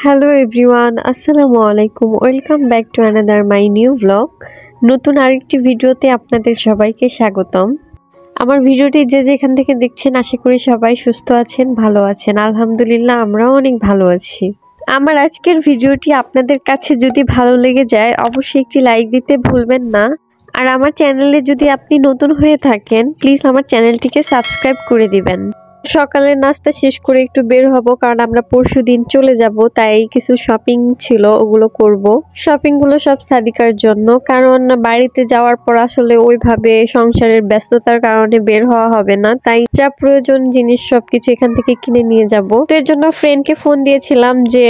Hello everyone, আসসালামু আলাইকুম। Welcome back to another my new blog. নতুন আরেকটি ভিডিওতে আপনাদের সবাইকে স্বাগতম। আমার ভিডিওটি যে যেখান থেকে দেখছেন আশা করি সবাই সুস্থ আছেন, ভালো আছেন। আলহামদুলিল্লাহ আমরাও অনেক ভালো আছি। আমার আজকের ভিডিওটি আপনাদের কাছে যদি ভালো লেগে যায় অবশ্যই একটি লাইক দিতে ভুলবেন না। আর আমার চ্যানেলে যদি আপনি নতুন হয়ে থাকেন প্লিজ আমার চ্যানেলটিকে সাবস্ক্রাইব করে দিবেন। সকালের নাস্তা শেষ করে একটু বের হব, কারণ আমরা পরশুদিন চলে যাব, তাই কিছু শপিং ছিল ওগুলো করব। শপিং গুলো সব সাদিকার জন্য, কারণ বাড়িতে যাওয়ার পর আসলে ওইভাবে সংসারের ব্যস্ততার কারণে বের হওয়া হবে না, তাই যা প্রয়োজন জিনিস সবকিছু এখান থেকে কিনে নিয়ে যাব। তো এর জন্য ফ্রেন্ডকে ফোন দিয়েছিলাম যে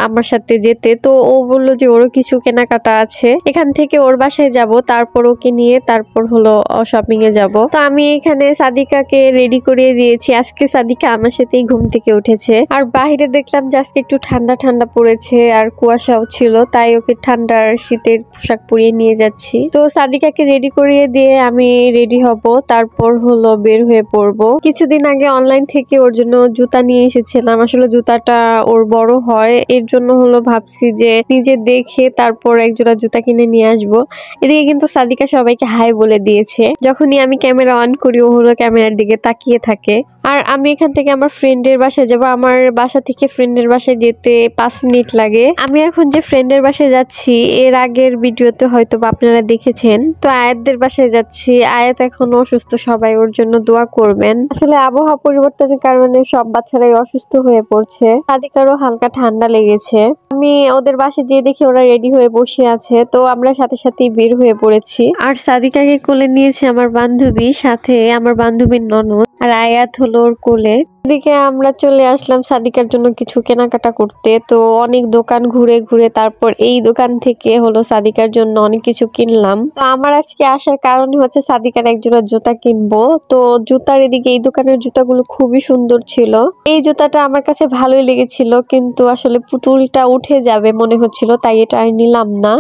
আমার সাথে যেতে, তো ও বললো যে ওরও কিছু কেনাকাটা আছে, এখান থেকে ওর বাসায় যাব, তারপর ওকে নিয়ে তারপর হলো শপিং এ যাব। তো আমি এখানে সাদিকাকে রেডি করিয়ে দিয়েছি। আজকে সাদিকা আমার সাথেই ঘুম থেকে উঠেছে, আর বাইরে দেখলাম যে আজকে একটু ঠান্ডা ঠান্ডা পড়েছে আর কুয়াশাও ছিল, তাই ওকে ঠান্ডার শীতের পোশাক পরিয়ে নিয়ে যাচ্ছি। তো সাদিকাকে রেডি করিয়ে দিয়ে আমি রেডি হব, তারপর হলো বের হয়ে পড়বো। কিছুদিন আগে অনলাইন থেকে ওর জন্য জুতা নিয়ে এসেছিলাম। আসলে জুতাটা ওর বড় হয়, এর জন্য হলো ভাবছি যে নিজে দেখে তারপর একজোড়া জুতা কিনে নিয়ে আসবো। এদিকে কিন্তু সাদিকা সবাইকে হাই বলে দিয়েছে। যখনই আমি ক্যামেরা অন করি ও হলো ক্যামেরার দিকে তাকিয়ে থাকে। আর আমি এখান থেকে আমার ফ্রেন্ডের বাসায় যাব। আমার বাসা থেকে ফ্রেন্ডের বাসায় যেতে 5 মিনিট লাগে। আমি এখন যে ফ্রেন্ডের বাসায় যাচ্ছি এর আগের ভিডিওতে হয়তো আপনারা দেখেছেন। তো আয়াতদের বাসায় যাচ্ছি। আয়াত এখন অসুস্থ, সবাই ওর জন্য দোয়া করবেন। আসলে আবহাওয়া পরিবর্তনের কারণে সব বাচ্চারাই অসুস্থ হয়ে পড়ছে। সাদিকারও হালকা ঠান্ডা লেগেছে। আমি ওদের বাসায় যেয়ে দেখি ওরা রেডি হয়ে বসে আছে, তো আমরা সাথে সাথেই বের হয়ে পড়েছি। আর সাদিকাকে কোলে নিয়েছে আমার বান্ধবী, সাথে আমার বান্ধবীর ননদ, আর আয়াত হলো ওর কোলে। এদিকে আমরা চলে আসলাম সাদিকার জন্য কিছু কেনাকাটা করতে। তো অনেক দোকান ঘুরে ঘুরে তারপর এই দোকান থেকে হলো সাদিকার জন্য অনেক কিছু কিনলাম। তো আমার আজকে আসার কারণ হচ্ছে সাদিকার একজোড়া জুতা কিনবো। তো জুতার এদিকে এই দোকানের জুতাগুলো খুবই সুন্দর ছিল। এই জুতাটা আমার কাছে ভালোই লেগেছিল, কিন্তু আসলে পুতুলটা উঠে যাবে মনে হচ্ছিল, তাই এটা আর নিলাম না।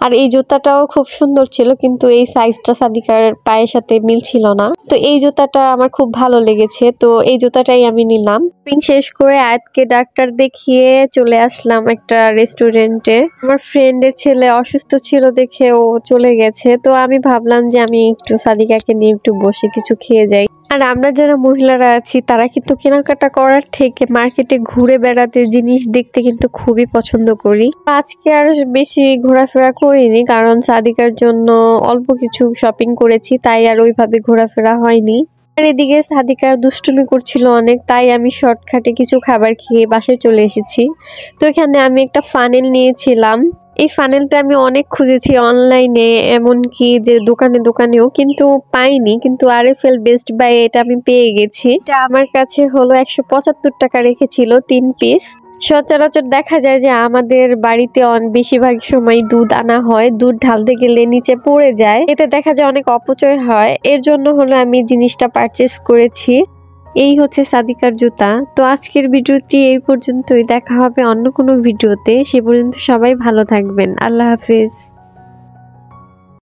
আর এই জুতাটাও খুব সুন্দর ছিল, কিন্তু এই সাইজটা সাদিকার পায়ের সাথে মিলছিল না। তো এই জুতাটা আমার খুব ভালো লেগেছে, তো এই জুতাটাই আমি নিলাম। শেষ করে আয়াতকে ডাক্তার দেখিয়ে চলে আসলাম একটা রেস্টুরেন্টে। আমার ফ্রেন্ডের ছেলে অসুস্থ ছিল দেখে ও চলে গেছে, তো আমি ভাবলাম যে আমি একটু সাদিকাকে নিয়ে একটু বসে কিছু খেয়ে যাই। আর আমরা যারা মহিলারা আছি তারা কিন্তু কেনাকাটা করার থেকে মার্কেটে ঘুরে বেড়াতে, জিনিস দেখতে কিন্তু খুবই পছন্দ করি। আজকে আর বেশি ঘোরাফেরা করিনি, কারণ সাদিকার জন্য অল্প কিছু শপিং করেছি, তাই আর ওইভাবে ঘোরাফেরা হয়নি। আর এদিকে সাদিকা দুষ্টুমি করছিল অনেক, তাই আমি শর্টকাটে কিছু খাবার খেয়ে বাসায় চলে এসেছি। তো এখানে আমি একটা ফানেল নিয়েছিলাম। এই ফানেলটা আমি অনেক খুঁজেছি অনলাইনে, এমনকি যে দোকানেও, কিন্তু পাইনি। কিন্তু RFL বেস্ট বাই এটা আমি পেয়ে গেছি। এটা আমার কাছে হলো 175 টাকা রেখেছিল 3 পিস। সচরাচর দেখা যায় যে আমাদের বাড়িতে বেশিরভাগ সময় দুধ আনা হয়, দুধ ঢালতে গেলে নিচে পড়ে যায়, এতে দেখা যায় অনেক অপচয় হয়। এর জন্য হলো আমি জিনিসটা পারচেস করেছি। এই হচ্ছে সাদিকার জুতা। তো আজকের ভিডিওটি এই পর্যন্তই, দেখা হবে অন্য কোনো ভিডিওতে। সে পর্যন্ত সবাই ভালো থাকবেন। আল্লাহ হাফেজ।